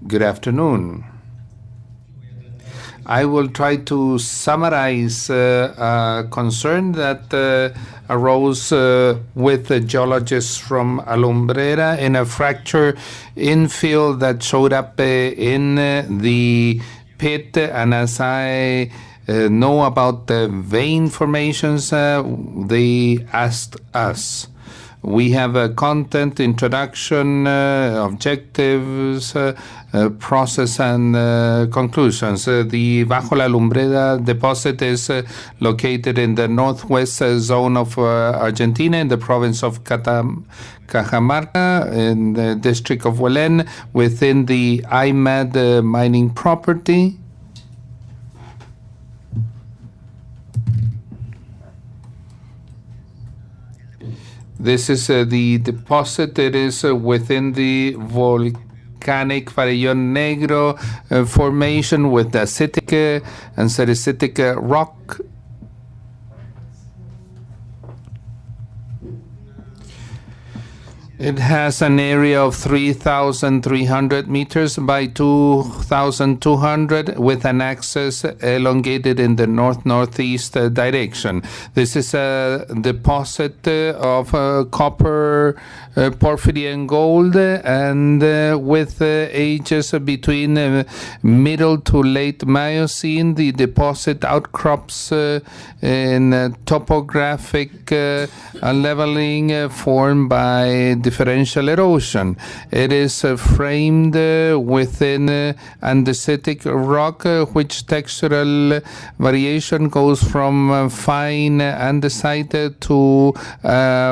Good afternoon. I will try to summarize a concern that arose with the geologists from Alumbrera in a fracture infill that showed up in the pit. And as I know about the vein formations, they asked us. We have a content, introduction, objectives, process, and conclusions. The Bajo la Lumbrera deposit is located in the northwest zone of Argentina in the province of Cajamarca in the district of Hualén within the IMAD mining property. This is the deposit. It is within the volcanic Farellón Negro formation with dacitic and sericitic rock. It has an area of 3,300 meters by 2,200 with an axis elongated in the north-northeast direction. This is a deposit of copper, porphyry, and gold, and with ages between middle to late Miocene. The deposit outcrops in topographic leveling formed by differential erosion. It is framed within andesitic rock, which textural variation goes from fine andesite to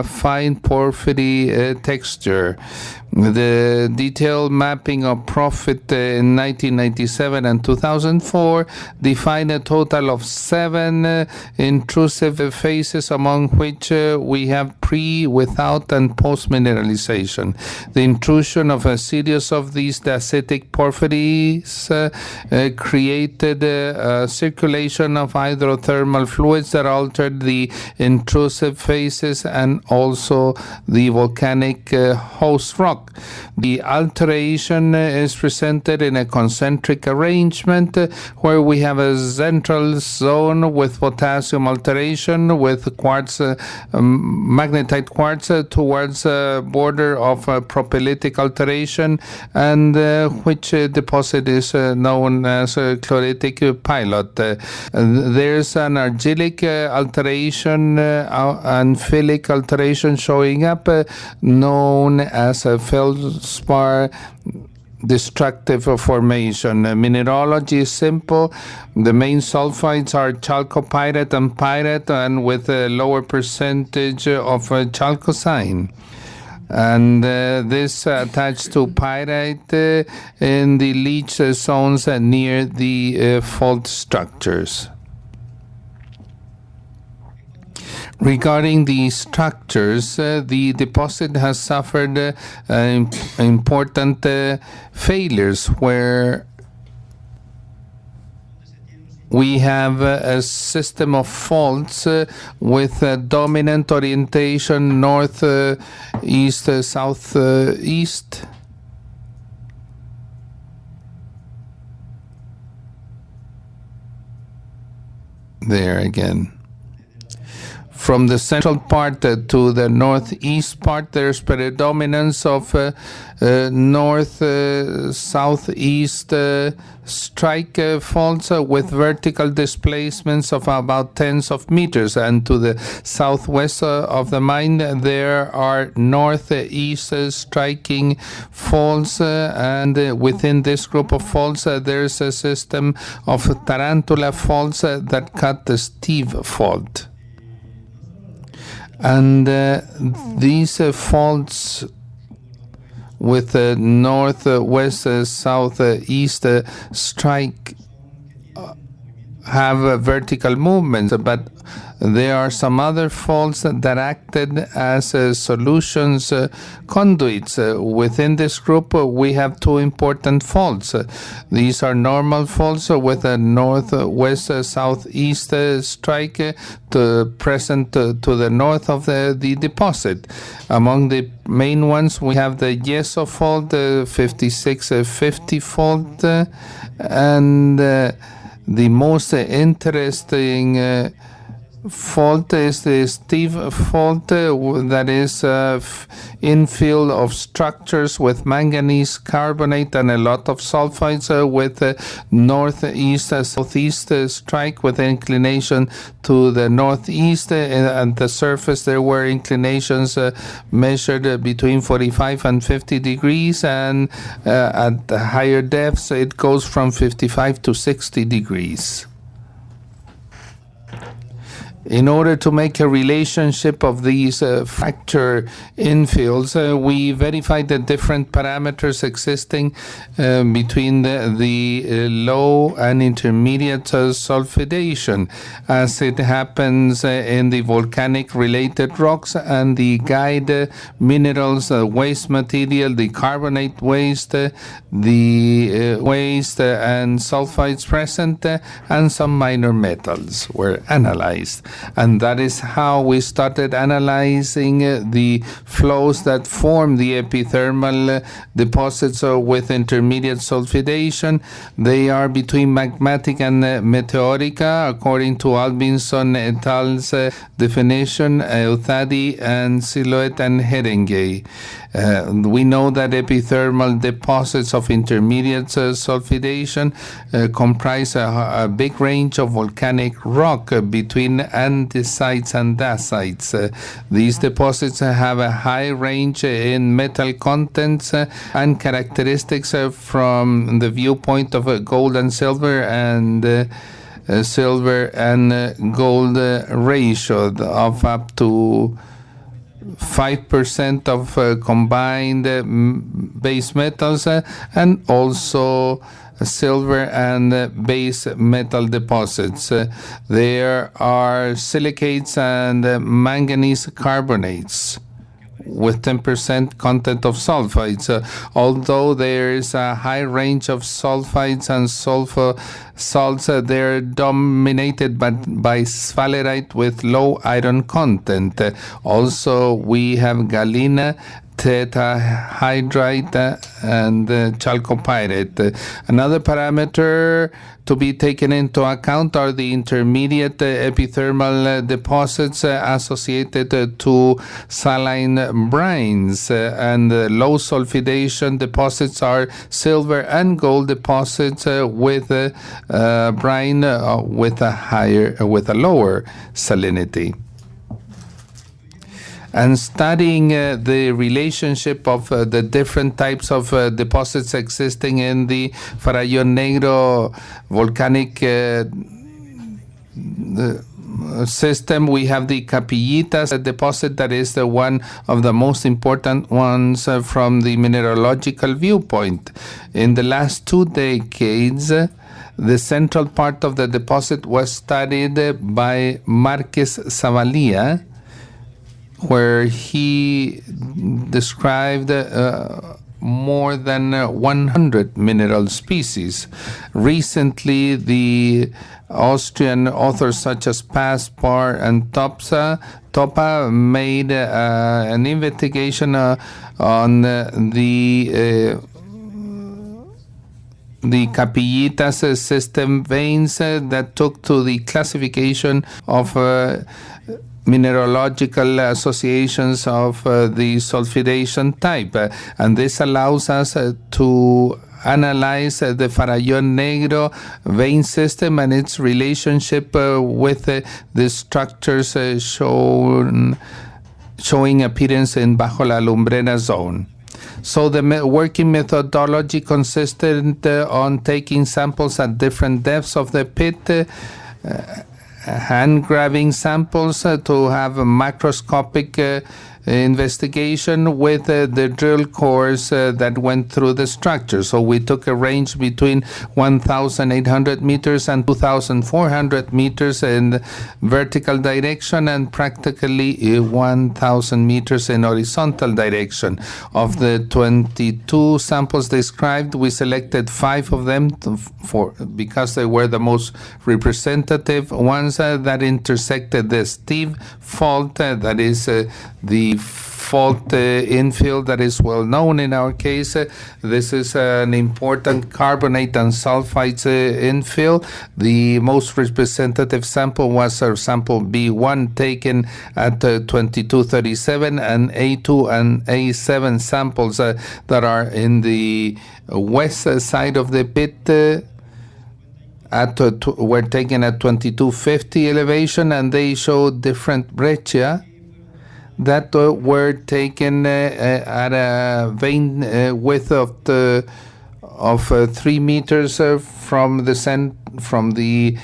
fine porphyry texture. The detailed mapping of profit in 1997 and 2004 defined a total of 7 intrusive phases, among which we have pre, without, and post mineralization. The intrusion of a series of these dacitic porphyries created a circulation of hydrothermal fluids that altered the intrusive phases and also the volcanic host rock. The alteration is presented in a concentric arrangement where we have a central zone with potassium alteration with quartz, magnetite quartz towards a border of propylitic alteration, and which deposit is known as chloritic pilot. There's an argillic alteration and phyllic alteration showing up, known as a feldspar destructive formation. Mineralogy is simple. The main sulfides are chalcopyrite and pyrite, and with a lower percentage of chalcocine. And this attached to pyrite in the leach zones near the fault structures. Regarding the structures, the deposit has suffered important failures where we have a system of faults with a dominant orientation north-east, southeast. There again. From the central part to the northeast part, there's predominance of north-southeast strike faults with vertical displacements of about tens of meters. And to the southwest of the mine, there are northeast striking faults. And within this group of faults, there's a system of tarantula faults that cut the Steve fault. And these faults with northwest, southeast strike have vertical movements, but there are some other faults that acted as solutions conduits. Within this group, we have two important faults. These are normal faults with a northwest southeast strike present to the north of the deposit. Among the main ones, we have the Yeso fault, 5650 fault, and the most interesting fault is the Steve fault, that is infill of structures with manganese carbonate and a lot of sulfides with northeast southeast strike with inclination to the northeast. At the surface there were inclinations measured between 45 and 50 degrees, and at the higher depths it goes from 55 to 60 degrees. In order to make a relationship of these fracture infills, we verified the different parameters existing between the low and intermediate sulfidation, as it happens in the volcanic related rocks and the guide minerals, waste material, the carbonate waste, the waste and sulfides present, and some minor metals were analyzed. And that is how we started analyzing the flows that form the epithermal deposits with intermediate sulfidation. They are between magmatic and meteorica, according to Albinson et al.'s definition, Euthadi and Silhouette and Herengay. We know that epithermal deposits of intermediate sulfidation comprise a big range of volcanic rock between andesites and dacites. These deposits have a high range in metal contents and characteristics from the viewpoint of gold and silver, and silver and gold ratio of up to 5% of combined base metals, and also silver and base metal deposits. There are silicates and manganese carbonates with 10% content of sulfides. Although there is a high range of sulfides and sulfur salts, they're dominated by sphalerite with low iron content. Also, we have galena, tetrahydrite, and chalcopyrite. Another parameter to be taken into account are the intermediate epithermal deposits associated to saline brines, and low sulfidation deposits are silver and gold deposits with brine with a lower salinity. And studying the relationship of the different types of deposits existing in the Farallón Negro volcanic system, we have the Capillitas deposit, that is the one of the most important ones from the mineralogical viewpoint. In the last 2 decades, the central part of the deposit was studied by Marquez Zavalía, where he described more than 100 mineral species. Recently, the Austrian authors such as Paspar and Topa made an investigation on the Capillitas system veins that took to the classification of mineralogical associations of the sulfidation type, and this allows us to analyze the Farallón Negro vein system and its relationship with the structures showing appearance in Bajo la Lumbrera zone. So the working methodology consisted on taking samples at different depths of the pit, hand grabbing samples to have a macroscopic investigation with the drill cores that went through the structure. So we took a range between 1,800 meters and 2,400 meters in vertical direction and practically 1,000 meters in horizontal direction. Of the 22 samples described, we selected 5 of them because they were the most representative ones that intersected the Steve fault, that is the fault infill that is well known in our case. This is an important carbonate and sulfides infill. The most representative sample was our sample B1 taken at 2237, and A2 and A7 samples that are in the west side of the pit were taken at 2250 elevation, and they show different breccia that were taken at a vein width of 3 meters from the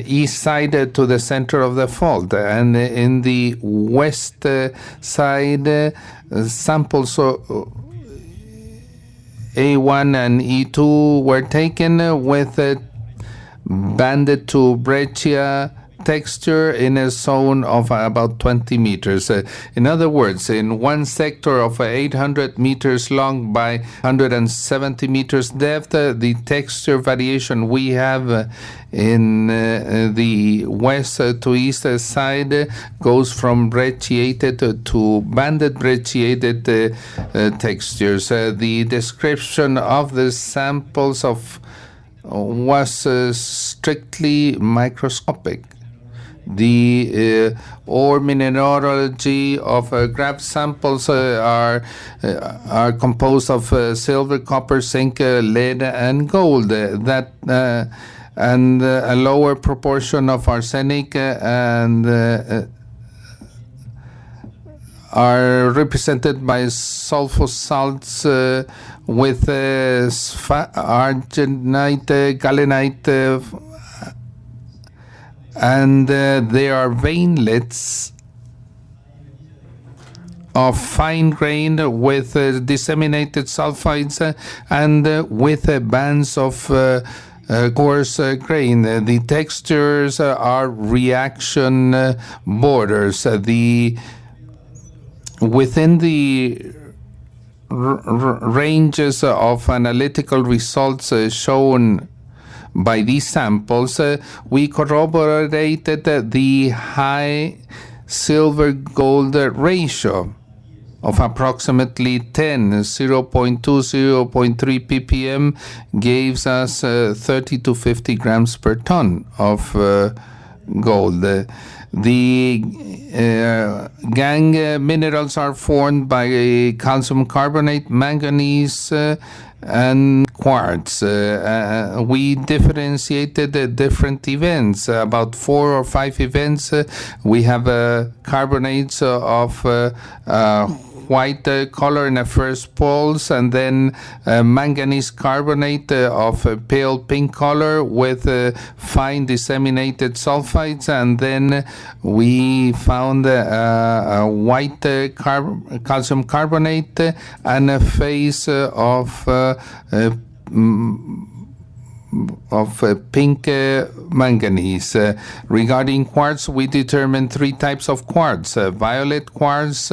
east side to the center of the fault. And in the west side, samples A1 and E2 were taken with banded to breccia texture in a zone of about 20 meters. In other words, in one sector of 800 meters long by 170 meters depth, the texture variation we have in the west to east side goes from brecciated to banded brecciated textures. The description of the samples was strictly microscopic. The ore mineralogy of graph samples are composed of silver, copper, zinc, lead, and gold. And a lower proportion of arsenic and are represented by sulfur salts with argenite, galenite, and they are veinlets of fine grain with disseminated sulfides and with bands of coarse grain. The textures are reaction borders. Within the ranges of analytical results shown by these samples, we corroborated the high silver-gold ratio of approximately 10, 0.2, 0.3 ppm gives us 30 to 50 grams per ton of gold. The gangue minerals are formed by calcium carbonate, manganese, and quartz. We differentiated different events, about 4 or 5 events. We have carbonates of white color in a first pulse, and then manganese carbonate of pale pink color with fine disseminated sulfides, and then we found a white calcium carbonate and a phase of pink manganese. Regarding quartz, we determined 3 types of quartz: violet quartz,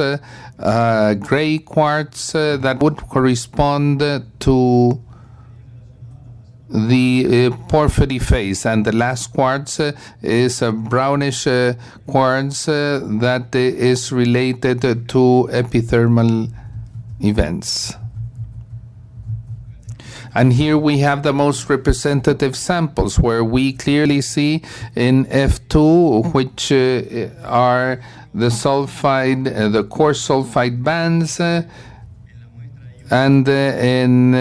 gray quartz that would correspond to the porphyry phase, and the last quartz is a brownish quartz that is related to epithermal events. And here we have the most representative samples, where we clearly see in F2, which are the sulfide, the coarse sulfide bands, and in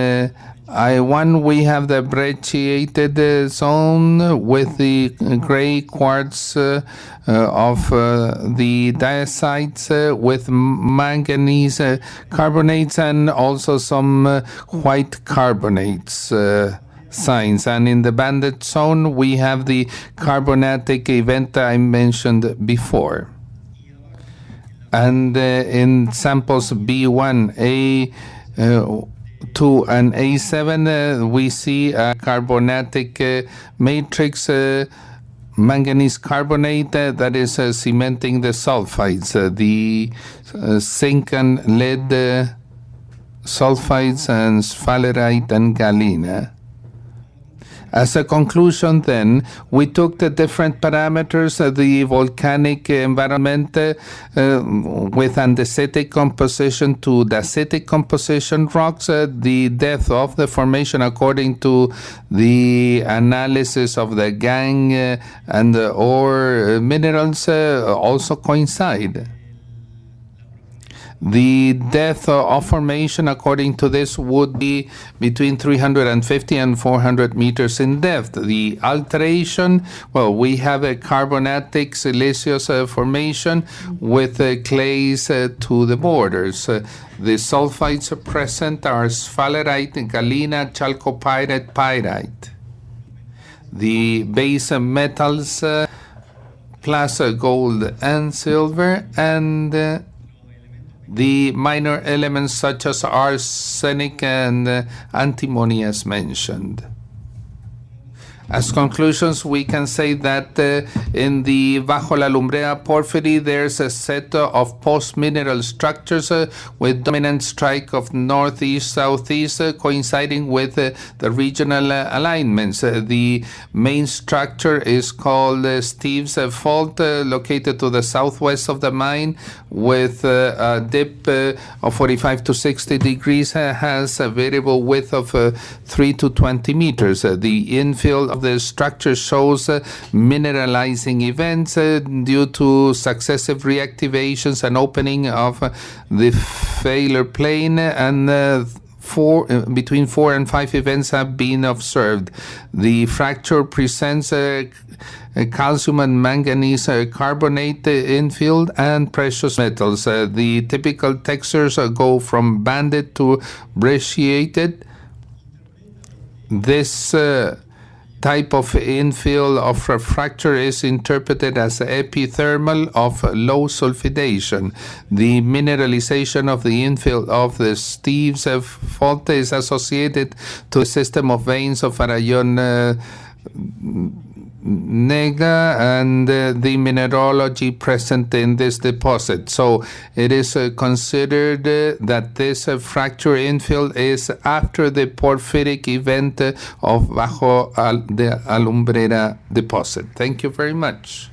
I1 we have the brecciated zone with the gray quartz of the diacites with manganese carbonates, and also some white carbonates signs. And in the banded zone we have the carbonatic event I mentioned before. And in samples B1, A2, and A7, we see a carbonatic matrix, manganese carbonate that is cementing the sulfides, the zinc and lead sulfides, and sphalerite and galena. As a conclusion, then, we took the different parameters of the volcanic environment with andesitic composition to dacitic composition rocks, the depth of the formation according to the analysis of the gangue and the ore minerals also coincide. The depth of formation according to this would be between 350 and 400 meters in depth. The alteration, well, we have a carbonatic siliceous formation with clays to the borders. The sulfides present are sphalerite, galena, chalcopyrite, pyrite. The base metals plus gold and silver, and the minor elements such as arsenic and antimony as mentioned. As conclusions, we can say that in the Bajo la Lumbrera porphyry, there's a set of post-mineral structures with dominant strike of northeast-southeast coinciding with the regional alignments. The main structure is called Steve's Fault, located to the southwest of the mine, with a dip of 45 to 60 degrees, has a variable width of 3 to 20 meters. The infill of the structure shows mineralizing events due to successive reactivations and opening of the failure plane, and between 4 and 5 events have been observed. The fracture presents calcium and manganese carbonate infield and precious metals. The typical textures go from banded to brecciated. This type of infill of a fracture is interpreted as epithermal of low sulfidation. The mineralization of the infill of the Steve's Fault is associated to a system of veins of Arayón Nega and the mineralogy present in this deposit. So it is considered that this fracture infill is after the porphyric event of Bajo la Lumbrera deposit. Thank you very much.